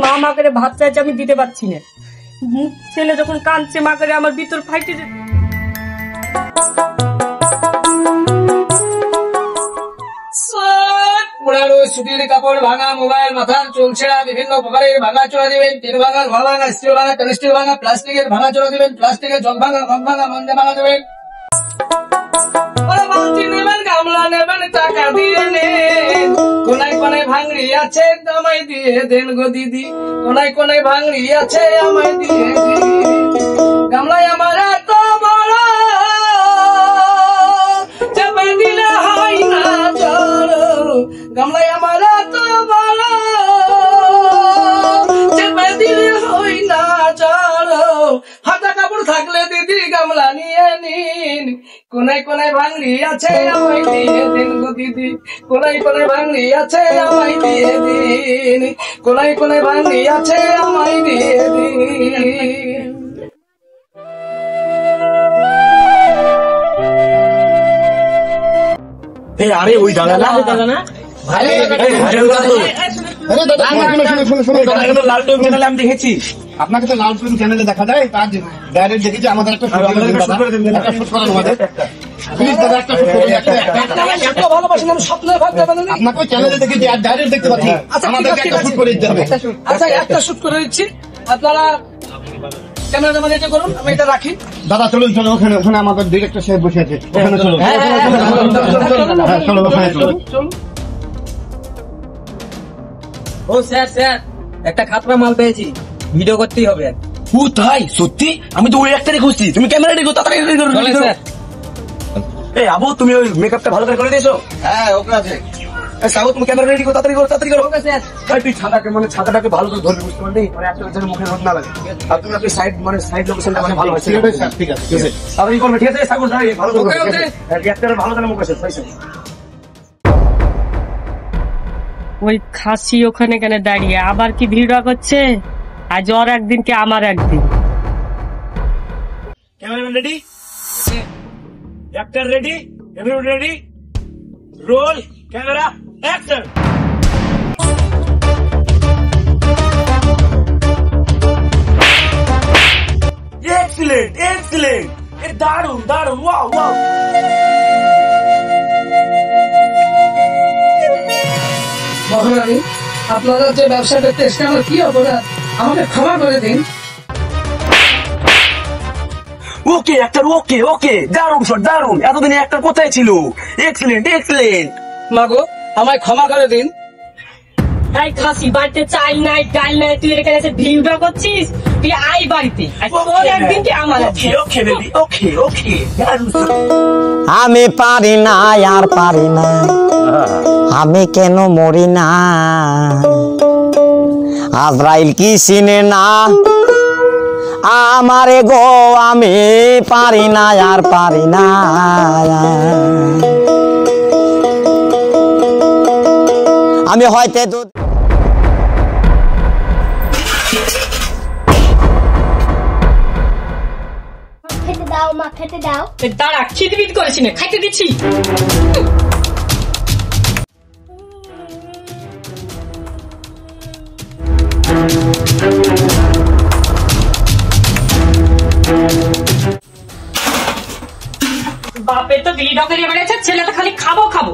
মা মা করে ভাত চাইছে, আমি দিতে পারছি না। ছেলে যখন কাঁদছে মা করে, আমার ভিতর ফাইটে পুরানো সুতির কাপড় ভাঙা, মোবাইল মাথার চুল ছেঁড়া, বিভিন্ন প্রকারের ভাঙা চোরা দিবেন। তিন ভাঙা, ঘ ভাঙা, স্টিল ভাঙা, স্টিল ভাঙা, প্লাস্টিকের ভাঙা চোরা দিবেন। প্লাস্টিকের জগ ভাঙা, মগ ভাঙা, মন্দে ভাঙা দেবেন। গামলা নেবেন, টাকা দিয়ে নেন। কোনায় কোনায় ভাঙড়ি আছে, আমায় দিয়ে দেন গো দিদি। কোনায় কোনায় ভাঙড়ি আছে, আমায় দিয়ে দিন। গামলায় আমার এত বড়, চাপে দিলে হয় না জড়। গামলায় আমার এত বড়, চেপে দিলে হয় না জড়। হাতা কাপড় থাকলে দিদি গামলা নিয়ে নিন। কোনায় কোনায় ভাঙড়ি আছে, আমায় দিয়ে দিন গো দিদি। কোনায় কোনায় ভাঙড়ি আছে, আমায় দিয়ে দিন। কোনায় কোনায় ভাঙড়ি আছে, আমায় দিয়ে দিন। আরে ওই দাদা না, আমি দেখেছি আপনাকে তো লাল ফিল্ম চ্যানেলে দেখা যায়, তার ডাইরেক্ট দেখেছি। আমাদের একটা আপনাকে চ্যানেলে দেখেছি আর ডাইরেক্ট দেখতে পাচ্ছি। আমাদেরকে একটা শুট করে দিতে হবে। আচ্ছা, একটা শুট করে দিচ্ছি, আপনারা ক্যামেরাম্যান এটা করুন, আমি এটা রাখি। দাদা চলুন চলো, ওখানে ওখানে আমাদের ডিরেক্টর সাহেব বসে আছে, ওখানে চলো। চলো ওখানে চলো। ও স্যার, স্যার একটা খাতরা মাল পেয়েছি, ভিডিও করতেই হবে। ও তাই? সত্যি? আমি তো ওই একটাই খুঁজছি, তুমি ক্যামেরা রেখো, তাড়াতাড়ি করো। এই আবু, তুমি ওই মেকআপটা ভালো করে দিয়েছো? হ্যাঁ ওকে আছে। সাবু, তুমি ক্যামেরা রেডি করো, তাড়াতাড়ি করো, তাড়াতাড়ি করো। তুই ছাতাকে মানে ছাতাটাকে ভালো করে ধরবি, বুঝতে পারলি? মানে একটা মুখে রোদ না লাগে। আর তুমি আপনি সাইড মানে সাইড লোকেশনটা মানে ভালো আছে। ঠিক আছে তাড়াতাড়ি করবে, ঠিক আছে? সাবু ভালো করে একটা ভালো করে মুখ আছে। ওই খাসি ওখানে কেন দাঁড়িয়ে আবার কি ভিড় করছে? আজ ওর একদিন কি আমার একদিন। Cameraman ready, actor ready, everybody ready, roll camera action. Excellent, excellent, এ দারুণ দারুণ, ওয়াও ওয়াও। মহারানী, আপনারা যে ব্যবসা করতে এসে আমার কি অপরাধ, আমাকে ক্ষমা করে দিন। ওকে অ্যাক্টর, ওকে ওকে, দারুণ শট, দারুণ। এতদিনে একটা কোথায় ছিল? Excellent, excellent. মাগো, আমায় ক্ষমা করে দিন। এই খাসি, বাড়িতে চাই নাই ডাল নাই, তুই এখানে এসে ভিড় করছিস? তুই আই বাড়িতে, তোর একদিন কি আমার ওকে ওকে বেবি, ওকে ওকে। আমি পারি না আর পারি না, আমি কেন মরি না? আজরাইল কি চিনে না আমারে গো? আমি পারি না আর পারি না। আমি হয়তো খেতে দাও মা, খেতে দাও। দাঁড়া, খিটবিট করেছি না, খাইতে দিচ্ছি। বাপে তো বিড়ি ঢকেরিয়ে বেড়েছে, ছেলে তো খালি খাবো খাবো।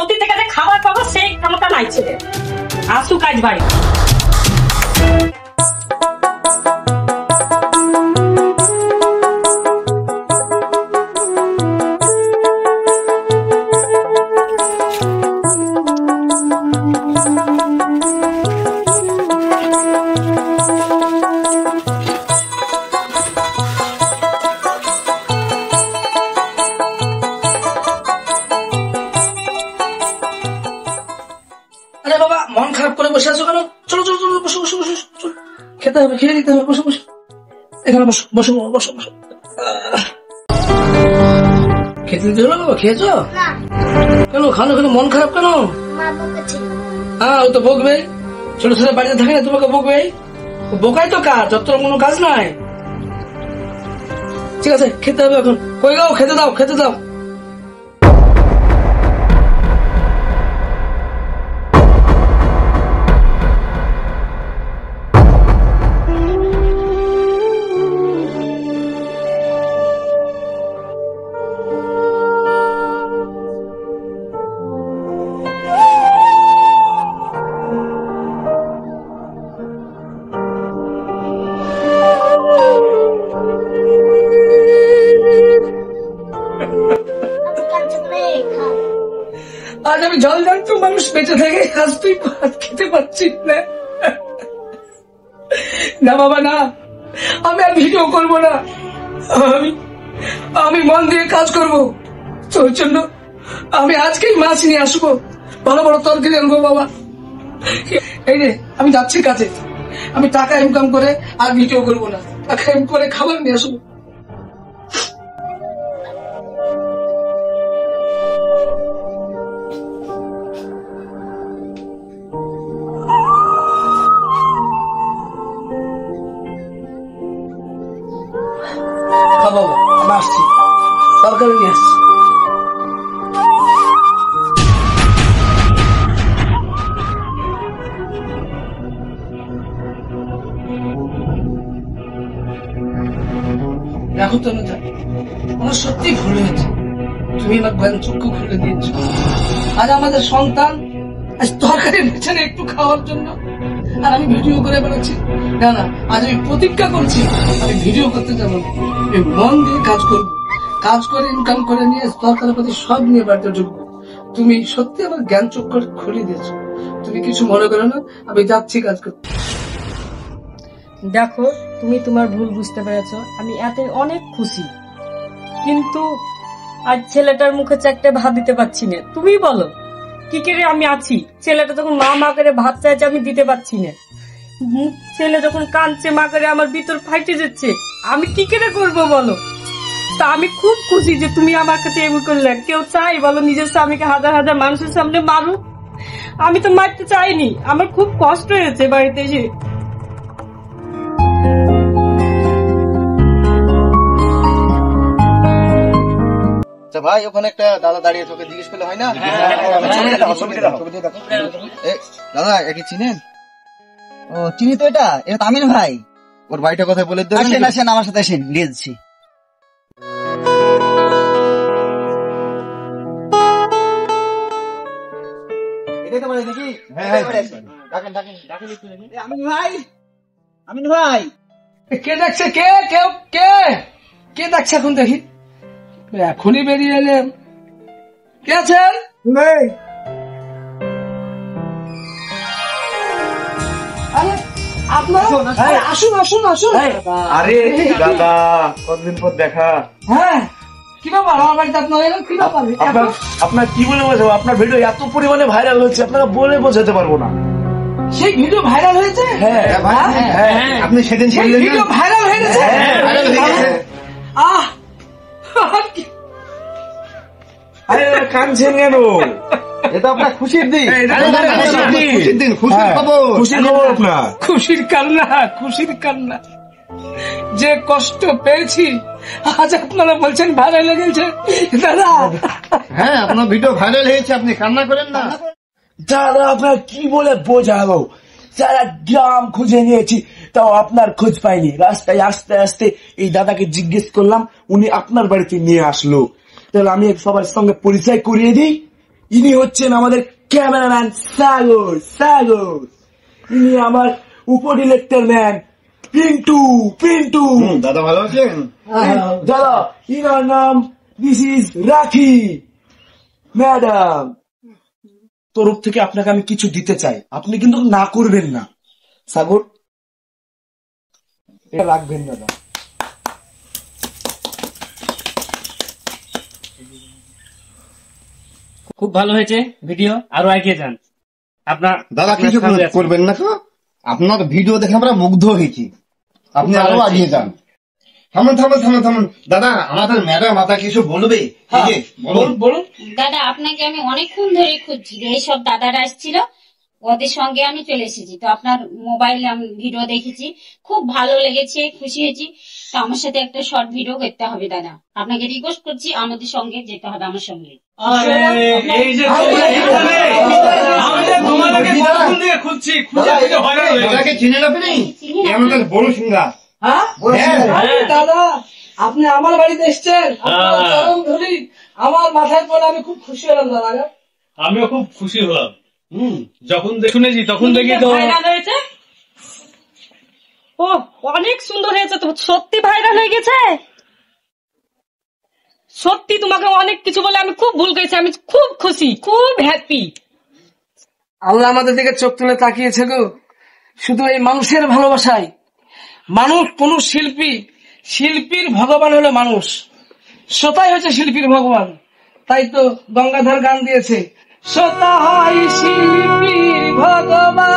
অতি থেকে যে খাবার পাবো সেই ক্ষমতা নাই ছেলে। আসু কাজ বাড়ি। আরে বাবা, মন খারাপ করে বসে আছো কেন? চলো চলো চলো, বসো বসো বসো, চলো খেতে হবে, খেয়ে দিতে হবে। বসো বসো, এখানে বসো বসো বসো বসো। খেতে দিতে হলো বাবা? খেয়েছো না, কেন? খানো কেন? মন খারাপ কেন? মা বকেছে। হ্যাঁ, ও তো বকবে, ছোট ছোট বাড়িতে থাকে না, তোমাকে বকবে। বোকাই তো কাজ, যত কোনো কাজ নাই। ঠিক আছে, খেতে হবে এখন। কই গাও, খেতে দাও, খেতে দাও। মানুষ বেঁচে থেকে আজ তুই ভাত খেতে পারছিস না। না বাবা না, আমি আর ভিডিও করবো না। আমি মন দিয়ে কাজ করব। তোর জন্য আমি আজকেই মাছ নিয়ে আসবো, বড় বড় তরকারি আনবো বাবা। এই রে আমি যাচ্ছি কাজে, আমি টাকা ইনকাম করে আর ভিডিও করবো না, টাকা ইনকাম করে খাবার নিয়ে আসবো। বাবা আমি আসছি, তরকারি নিয়ে আসছি। দেখো তো না, আমার সত্যি ভুল হয়েছে, তুমি আমার জ্ঞান চক্ষু খুলে দিয়েছ। আজ আমাদের সন্তান আজ তরকারি বেছে না একটু খাওয়ার জন্য, আর আমি ভিডিও করে বেরোচ্ছি। না না, আজ আমি প্রতিজ্ঞা করছি আমি ভিডিও করতে যাবো না, আমি মন দিয়ে কাজ করবো, কাজ করে ইনকাম করে নিয়ে তরকারি প্রতি সব নিয়ে বাড়িতে ঢুকবো। তুমি সত্যি আমার জ্ঞান চক্ষু খুলে দিয়েছো, তুমি কিছু মনে করো না, আমি যাচ্ছি কাজ করতে। দেখো তুমি তোমার ভুল বুঝতে পেরেছো, আমি এতে অনেক খুশি, কিন্তু আজ ছেলেটার মুখে চারটে ভাত দিতে পারছি না। তুমি বলো কি করে আমি আছি? ছেলেটা যখন মা মা করে ভাত চাইছে আমি দিতে পারছি না, ছেলে যখন কাঁদছে মা করে আমার ভিতর ফাইটে যাচ্ছে, আমি কি করে করবো বলো? তা আমি খুব খুশি যে তুমি আমার কাছে এমন করলে। কেউ চাই বলো নিজের স্বামীকে হাজার হাজার মানুষের সামনে মারুক? আমি তো মারতে চাইনি, আমার খুব কষ্ট হয়েছে বাড়িতে এসে। ভাই ওখানে একটা দাদা দাঁড়িয়ে তোকে জিজ্ঞেস করলে হয় না? দাদা একে চিনেন? ও চিনি তো, এটা তামিল ভাই। ওর বাড়িটা কথা বলে দেবেন? আসেন আসেন আমার সাথে আসেন, নিয়ে যাচ্ছি। এটাই তো বলে দেখি। আমিন ভাই, আমিন ভাই। কে ডাকছে? কে কেউ কে কে ডাকছে এখন দেখি? এখনই বেরিয়ে এলেন, কে আছেন? আরে আপনারা আসুন আসুন আসুন। আরে দাদা, কতদিন পর দেখা। হ্যাঁ কি ব্যাপার, আমার বাড়িতে আপনার এলেন কি ব্যাপার? আপনার কি বলে বোঝাবো, আপনার ভিডিও এত পরিমাণে ভাইরাল হয়েছে আপনারা বলে বোঝাতে পারবো না। সেই ভিডিও ভাইরাল হয়েছে? হ্যাঁ আপনি সেদিন ভিডিও ভাইরাল হয়ে গেছে? আহ আরে কাঁদছেন কেন? এটা আপনার খুশির দিন, খুশির দিন, খুশির খবর, খুশির খবর আপনার। খুশির কান্না, খুশির কান্না। যে কষ্ট পেয়েছি আজ আপনারা বলছেন ভাইরাল হয়ে গেছে। দাদা হ্যাঁ আপনার ভিডিও ভাইরাল হয়েছে, আপনি কান্না করেন না। দাদা আপনার কি বলে বোঝাবো, সারা গ্রাম খুঁজে নিয়েছি তাও আপনার খোঁজ পাইনি। রাস্তায় আস্তে আস্তে এই দাদাকে জিজ্ঞেস করলাম, উনি আপনার বাড়িতে নিয়ে আসলো। তাহলে আমি সবার সঙ্গে পরিচয় করিয়ে দিই, ইনি হচ্ছেন আমাদের ক্যামেরাম্যান সাগর। সাগর ইনি আমার উপডিরেক্টর ম্যান পিন্টু। পিন্টু দাদা ভালো আছেন? দাদা ইনার নাম দিস ইজ রাখি ম্যাডাম। তরফ থেকে আপনাকে আমি কিছু দিতে চাই, আপনি কিন্তু না করবেন না। সাগর এটা রাখবেন দাদা। খুব ভালো হয়েছে ভিডিও, আরো এগিয়ে যান। আপনার দাদা কিছু করবেন না তো, আপনার ভিডিও দেখে আমরা মুগ্ধ হয়েছি, আপনি আরো এগিয়ে যান। থামুন থামুন থামুন থামুন দাদা, আমাদের ম্যাডাম আপনাকে কিছু বলবে। বলুন বলুন। দাদা আপনাকে আমি অনেকক্ষণ ধরে খুঁজছি, এইসব দাদারা আসছিল ওদের সঙ্গে আমি চলে এসেছি, তো আপনার মোবাইলে আমি ভিডিও দেখেছি, খুব ভালো লেগেছে, খুশি হয়েছি। তো আমার সাথে একটা শর্ট ভিডিও করতে হবে দাদা, আপনাকে রিকোয়েস্ট করছি আমাদের সঙ্গে যেতে হবে, আমার সঙ্গে। এই যে খুঁজছি চিনে আপনি আমাদের বড় সিঙ্গার। দাদা আপনি আমার বাড়িতে এসছেন, আপনার চরণ ধরি, আমার মাথায় পড়ে আমি খুব খুশি হলাম দাদা। আমিও খুব খুশি হলাম যখন শুনেছি, তখন দেখি তো ভাইরাল হয়েছে। ও অনেক সুন্দর হয়েছে তো, সত্যি ভাইরাল হয়ে গেছে। সত্যি তোমাকে অনেক কিছু বলে আমি খুব ভুল করেছি, আমি খুব খুশি, খুব হ্যাপি। আল্লাহ আমাদের দিকে চোখ তুলে তাকিয়েছে গো শুধু এই মানুষের ভালোবাসায়। মানুষ কোন শিল্পীর ভগবান হলো মানুষ, শ্রোতাই হচ্ছে শিল্পীর ভগবান। তাই তো গঙ্গাধর গান দিয়েছে, শ্রোতা হয় শিল্পীর ভগবান।